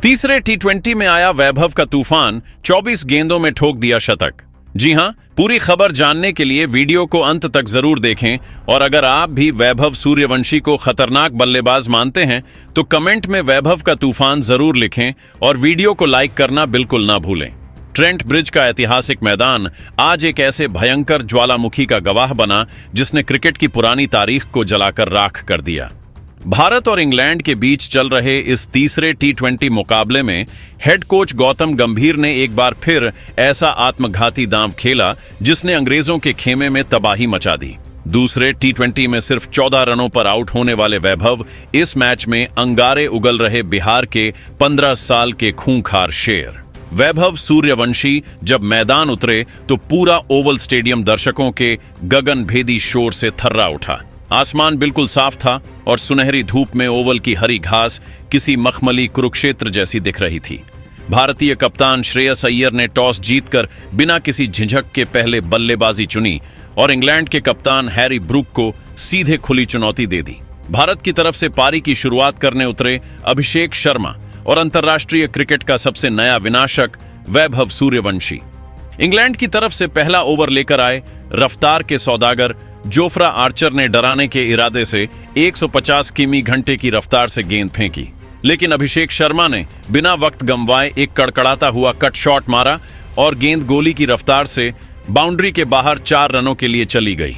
तीसरे टी20 में आया वैभव का तूफान, 24 गेंदों में ठोक दिया शतक। जी हां, पूरी खबर जानने के लिए वीडियो को अंत तक जरूर देखें। और अगर आप भी वैभव सूर्यवंशी को खतरनाक बल्लेबाज मानते हैं तो कमेंट में वैभव का तूफान जरूर लिखें और वीडियो को लाइक करना बिल्कुल ना भूलें। ट्रेंट ब्रिज का ऐतिहासिक मैदान आज एक ऐसे भयंकर ज्वालामुखी का गवाह बना जिसने क्रिकेट की पुरानी तारीख को जलाकर राख कर दिया। भारत और इंग्लैंड के बीच चल रहे इस तीसरे टी20 मुकाबले में हेड कोच गौतम गंभीर ने एक बार फिर ऐसा आत्मघाती दांव खेला जिसने अंग्रेजों के खेमे में तबाही मचा दी। दूसरे टी20 में सिर्फ 14 रनों पर आउट होने वाले वैभव इस मैच में अंगारे उगल रहे बिहार के 15 साल के खूंखार शेर वैभव सूर्यवंशी जब मैदान उतरे तो पूरा ओवल स्टेडियम दर्शकों के गगनभेदी शोर से थर्रा उठा। आसमान बिल्कुल साफ था और सुनहरी धूप में ओवल की हरी घास किसी मखमली कुरुक्षेत्र जैसी दिख रही थी। भारतीय कप्तान श्रेयस अय्यर ने टॉस जीतकर बिना किसी झिझक के पहले बल्लेबाजी चुनी और इंग्लैंड के कप्तान हैरी ब्रूक को सीधे खुली चुनौती दे दी। भारत की तरफ से पारी की शुरुआत करने उतरे अभिषेक शर्मा और अंतर्राष्ट्रीय क्रिकेट का सबसे नया विनाशक वैभव सूर्यवंशी। इंग्लैंड की तरफ से पहला ओवर लेकर आए रफ्तार के सौदागर जोफ्रा आर्चर ने डराने के इरादे से 150 किमी घंटे की रफ्तार से गेंद फेंकी, लेकिन अभिषेक शर्मा ने बिना वक्त गंवाए एक कड़कड़ाता हुआ कट शॉट मारा और गेंद गोली की रफ्तार से बाउंड्री के बाहर 4 रनों के लिए चली गई।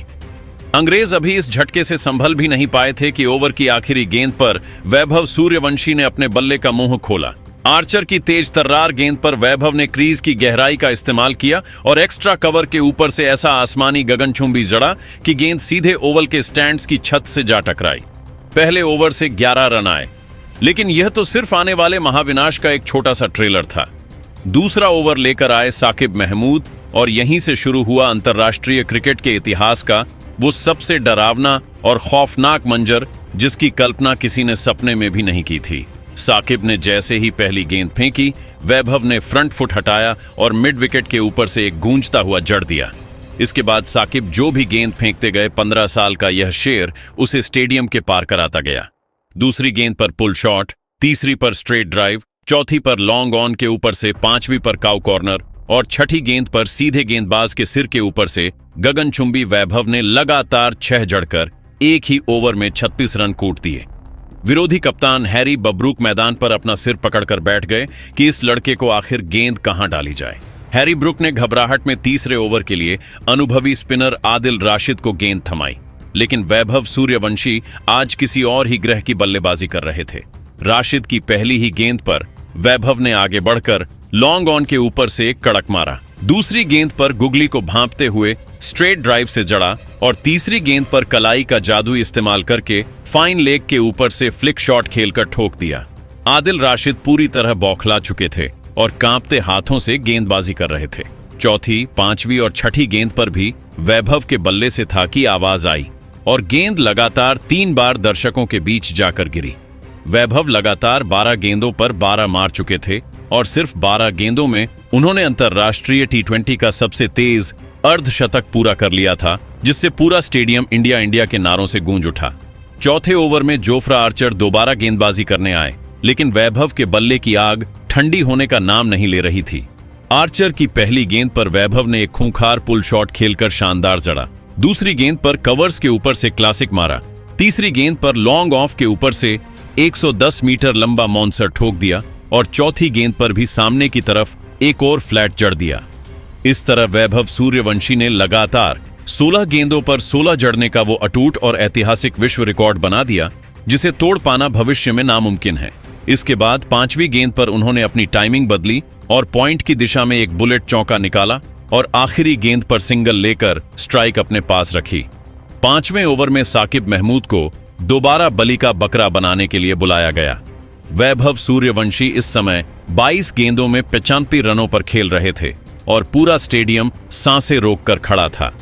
अंग्रेज अभी इस झटके से संभल भी नहीं पाए थे कि ओवर की आखिरी गेंद पर वैभव सूर्यवंशी ने अपने बल्ले का मुंह खोला। आर्चर की तेज तर्रार गेंद पर वैभव ने क्रीज की गहराई का इस्तेमाल किया और एक्स्ट्रा कवर के ऊपर से ऐसा आसमानी गगनचुंबी जड़ा कि गेंद सीधे ओवल के स्टैंड्स की छत से जा टकराई। पहले ओवर से 11 रन आए, लेकिन यह तो सिर्फ आने वाले महाविनाश का एक छोटा सा ट्रेलर था। दूसरा ओवर लेकर आए साकिब महमूद और यहीं से शुरू हुआ अंतर्राष्ट्रीय क्रिकेट के इतिहास का वो सबसे डरावना और खौफनाक मंजर जिसकी कल्पना किसी ने सपने में भी नहीं की थी। साकिब ने जैसे ही पहली गेंद फेंकी, वैभव ने फ्रंट फुट हटाया और मिड विकेट के ऊपर से एक गूंजता हुआ जड़ दिया। इसके बाद साकिब जो भी गेंद फेंकते गए 15 साल का यह शेर उसे स्टेडियम के पार कराता गया। दूसरी गेंद पर पुल शॉट, तीसरी पर स्ट्रेट ड्राइव, चौथी पर लॉन्ग ऑन के ऊपर से, पांचवी पर काउ कॉर्नर और छठी गेंद पर सीधे गेंदबाज के सिर के ऊपर से गगनचुंबी वैभव ने लगातार 6 जड़कर एक ही ओवर में 36 रन कूट दिए। विरोधी कप्तान हैरी बब्रूक मैदान पर अपना सिर पकड़कर बैठ गए कि इस लड़के को आखिर गेंद कहां डाली जाए। हैरी ब्रूक ने घबराहट में तीसरे ओवर के लिए अनुभवी स्पिनर आदिल राशिद को गेंद थमाई, लेकिन वैभव सूर्यवंशी आज किसी और ही ग्रह की बल्लेबाजी कर रहे थे। राशिद की पहली ही गेंद पर वैभव ने आगे बढ़कर लॉन्ग ऑन के ऊपर से एक कड़क मारा। दूसरी गेंद पर गुगली को भांपते हुए स्ट्रेट ड्राइव से जड़ा और तीसरी गेंद पर कलाई का जादू इस्तेमाल करके फाइन लेग के ऊपर से फ्लिक शॉट खेलकर ठोक दिया। आदिल राशिद पूरी तरह बौखला चुके थे और कांपते हाथों से गेंदबाजी कर रहे थे। चौथी, पांचवी और छठी गेंद पर भी वैभव के बल्ले से था कि आवाज आई और गेंद लगातार 3 बार दर्शकों के बीच जाकर गिरी। वैभव लगातार 12 गेंदों पर 12 मार चुके थे और सिर्फ 12 गेंदों में उन्होंने अंतर्राष्ट्रीय टी20 का सबसे तेज अर्धशतक पूरा कर लिया था, जिससे पूरा स्टेडियम इंडिया इंडिया के नारों से गूंज उठा। चौथे ओवर में जोफ्रा आर्चर दोबारा गेंदबाजी करने आए, लेकिन वैभव के बल्ले की आग ठंडी होने का नाम नहीं ले रही थी। आर्चर की पहली गेंद पर वैभव ने एक खूंखार पुल शॉट खेलकर शानदार जड़ा। दूसरी गेंद पर कवर्स के ऊपर से क्लासिक मारा। तीसरी गेंद पर लॉन्ग ऑफ के ऊपर से 110 मीटर लंबा मॉन्सर ठोक दिया और चौथी गेंद पर भी सामने की तरफ एक और फ्लैट जड़ दिया। इस तरह वैभव सूर्यवंशी ने लगातार 16 गेंदों पर 16 जड़ने का वो अटूट और ऐतिहासिक विश्व रिकॉर्ड बना दिया जिसे तोड़ पाना भविष्य में नामुमकिन है। इसके बाद 5वीं गेंद पर उन्होंने अपनी टाइमिंग बदली और पॉइंट की दिशा में एक बुलेट चौका निकाला और आखिरी गेंद पर सिंगल लेकर स्ट्राइक अपने पास रखी। 5वें ओवर में साकिब महमूद को दोबारा बलि का बकरा बनाने के लिए बुलाया गया। वैभव सूर्यवंशी इस समय 22 गेंदों में 95 रनों पर खेल रहे थे और पूरा स्टेडियम सांसें रोककर खड़ा था।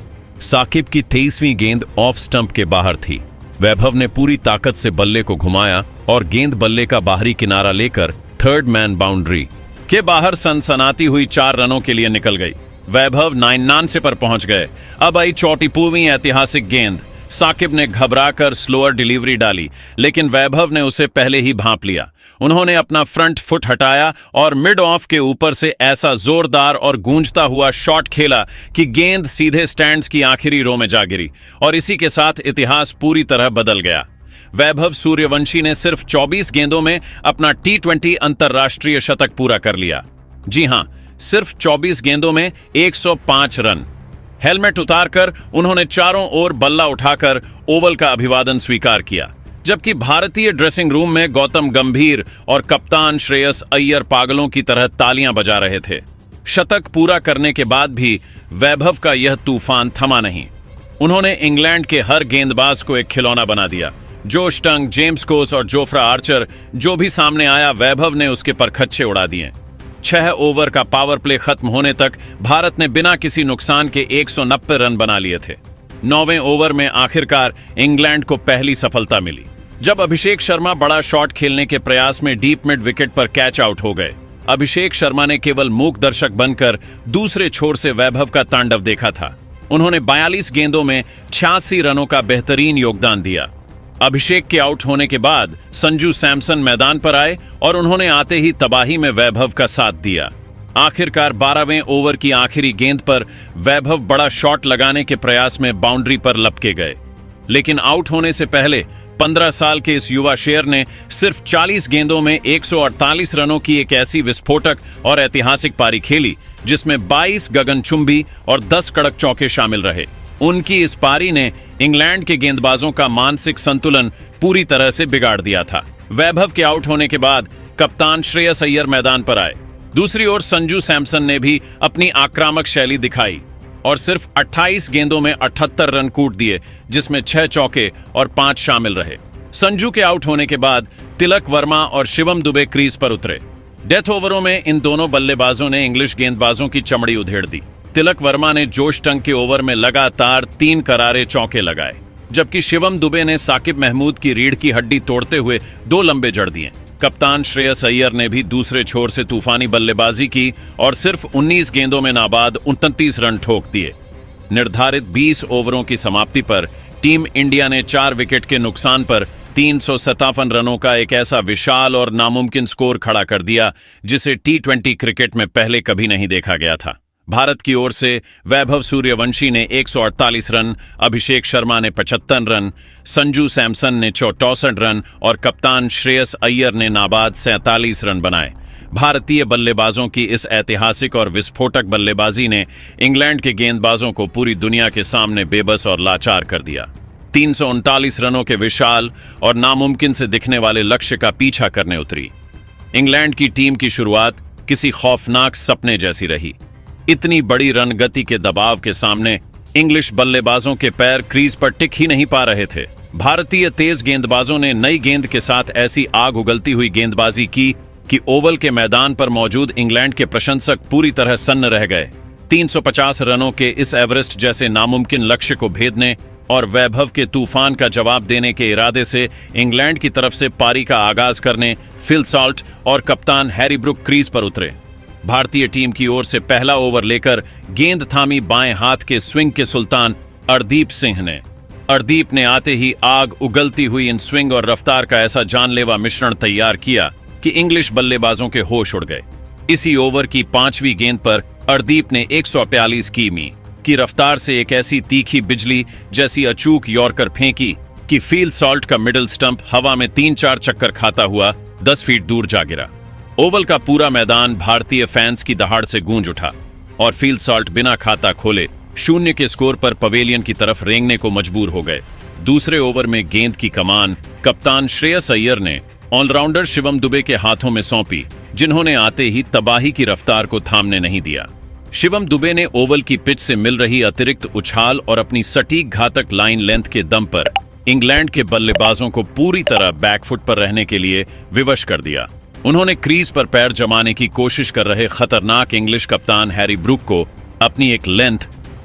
साकिब की 23वीं गेंद ऑफ स्टंप के बाहर थी। वैभव ने पूरी ताकत से बल्ले को घुमाया और गेंद बल्ले का बाहरी किनारा लेकर थर्ड मैन बाउंड्री के बाहर सनसनाती हुई 4 रनों के लिए निकल गई। वैभव 99 पर पहुंच गए। अब आई 44वीं ऐतिहासिक गेंद। साकिब ने घबराकर स्लोअर डिलीवरी डाली, लेकिन वैभव ने उसे पहले ही भांप लिया। उन्होंने अपना फ्रंट फुट हटाया और मिड ऑफ के ऊपर से ऐसा जोरदार और गूंजता हुआ शॉट खेला कि गेंद सीधे स्टैंड्स की आखिरी रो में जा गिरी, और इसी के साथ इतिहास पूरी तरह बदल गया। वैभव सूर्यवंशी ने सिर्फ 24 गेंदों में अपना T20 अंतर्राष्ट्रीय शतक पूरा कर लिया। जी हां, सिर्फ 24 गेंदों में 105 रन। हेलमेट उतारकर उन्होंने चारों ओर बल्ला उठाकर ओवल का अभिवादन स्वीकार किया, जबकि भारतीय ड्रेसिंग रूम में गौतम गंभीर और कप्तान श्रेयस अय्यर पागलों की तरह तालियां बजा रहे थे। शतक पूरा करने के बाद भी वैभव का यह तूफान थमा नहीं। उन्होंने इंग्लैंड के हर गेंदबाज को एक खिलौना बना दिया। जोश टंग, जेम्स कोस और जोफ्रा आर्चर जो भी सामने आया, वैभव ने उसके परखच्चे उड़ा दिए। 6 ओवर का पावर प्ले खत्म होने तक भारत ने बिना किसी नुकसान के 190 रन बना लिए थे। 9वें ओवर में आखिरकार इंग्लैंड को पहली सफलता मिली, जब अभिषेक शर्मा बड़ा शॉट खेलने के प्रयास में डीप मिड विकेट पर कैच आउट हो गए। अभिषेक शर्मा ने केवल मूक दर्शक बनकर दूसरे छोर से वैभव का तांडव देखा था। उन्होंने 42 गेंदों में 86 रनों का बेहतरीन योगदान दिया। अभिषेक के आउट होने के बाद संजू सैमसन मैदान पर आए और उन्होंने आते ही तबाही में वैभव का साथ दिया। आखिरकार 12वें ओवर की आखिरी गेंद पर वैभव बड़ा शॉट लगाने के प्रयास में बाउंड्री पर लपके गए, लेकिन आउट होने से पहले 15 साल के इस युवा शेर ने सिर्फ 40 गेंदों में 148 रनों की एक ऐसी विस्फोटक और ऐतिहासिक पारी खेली जिसमें 22 गगनचुंबी और 10 कड़क चौके शामिल रहे। उनकी इस पारी ने इंग्लैंड के गेंदबाजों का मानसिक संतुलन पूरी तरह से बिगाड़ दिया था। वैभव के आउट होने के बाद कप्तान श्रेयस अय्यर मैदान पर आए। दूसरी ओर संजू सैमसन ने भी अपनी आक्रामक शैली दिखाई और सिर्फ 28 गेंदों में 78 रन कूट दिए, जिसमें 6 चौके और 5 शामिल रहे। संजू के आउट होने के बाद तिलक वर्मा और शिवम दुबे क्रीज पर उतरे। डेथ ओवरों में इन दोनों बल्लेबाजों ने इंग्लिश गेंदबाजों की चमड़ी उधेड़ दी। तिलक वर्मा ने जोश टंग के ओवर में लगातार 3 करारे चौके लगाए, जबकि शिवम दुबे ने साकिब महमूद की रीढ़ की हड्डी तोड़ते हुए 2 लंबे जड़ दिए। कप्तान श्रेयस अय्यर ने भी दूसरे छोर से तूफानी बल्लेबाजी की और सिर्फ 19 गेंदों में नाबाद 29 रन ठोक दिए। निर्धारित 20 ओवरों की समाप्ति पर टीम इंडिया ने 4 विकेट के नुकसान पर 357 रनों का एक ऐसा विशाल और नामुमकिन स्कोर खड़ा कर दिया जिसे T20 क्रिकेट में पहले कभी नहीं देखा गया था। भारत की ओर से वैभव सूर्यवंशी ने 148 रन, अभिषेक शर्मा ने 75 रन, संजू सैमसन ने 64 रन और कप्तान श्रेयस अय्यर ने नाबाद 47 रन बनाए। भारतीय बल्लेबाजों की इस ऐतिहासिक और विस्फोटक बल्लेबाजी ने इंग्लैंड के गेंदबाजों को पूरी दुनिया के सामने बेबस और लाचार कर दिया। 339 रनों के विशाल और नामुमकिन से दिखने वाले लक्ष्य का पीछा करने उतरी। इंग्लैंड की टीम की शुरुआत किसी खौफनाक सपने जैसी रही। इतनी बड़ी रन गति के दबाव के सामने इंग्लिश बल्लेबाजों के पैर क्रीज पर टिक ही नहीं पा रहे थे। भारतीय तेज गेंदबाजों ने नई गेंद के साथ ऐसी आग उगलती हुई गेंदबाजी की कि ओवल के मैदान पर मौजूद इंग्लैंड के प्रशंसक पूरी तरह सन्न रह गए। 350 रनों के इस एवरेस्ट जैसे नामुमकिन लक्ष्य को भेदने और वैभव के तूफान का जवाब देने के इरादे से इंग्लैंड की तरफ से पारी का आगाज करने फिल सॉल्ट और कप्तान हैरी ब्रुक क्रीज पर उतरे। भारतीय टीम की ओर से पहला ओवर लेकर गेंद थामी बाएं हाथ के स्विंग के सुल्तान अर्दीप सिंह ने। अर्दीप ने आते ही आग उगलती हुई इन स्विंग और रफ्तार का ऐसा जानलेवा मिश्रण तैयार किया कि इंग्लिश बल्लेबाजों के होश उड़ गए। इसी ओवर की 5वीं गेंद पर अर्दीप ने 142 किमी की रफ्तार से एक ऐसी तीखी बिजली जैसी अचूक यॉर्कर फेंकी कि फील्ड सॉल्ट का मिडिल स्टंप हवा में 3-4 चक्कर खाता हुआ 10 फीट दूर जा गिरा। ओवल का पूरा मैदान भारतीय फैंस की दहाड़ से गूंज उठा और फील्ड सॉल्ट बिना खाता खोले 0 के स्कोर पर पवेलियन की तरफ रेंगने को मजबूर हो गए। दूसरे ओवर में गेंद की कमान कप्तान श्रेयस अय्यर ने ऑलराउंडर शिवम दुबे के हाथों में सौंपी, जिन्होंने आते ही तबाही की रफ्तार को थामने नहीं दिया। शिवम दुबे ने ओवल की पिच से मिल रही अतिरिक्त उछाल और अपनी सटीक घातक लाइन लेंथ के दम पर इंग्लैंड के बल्लेबाजों को पूरी तरह बैकफुट पर रहने के लिए विवश कर दिया। उन्होंने क्रीज पर पैर जमाने की कोशिश कर रहे खतरनाक इंग्लिश कप्तान हैरी ब्रुक को अपनी एक लेंथ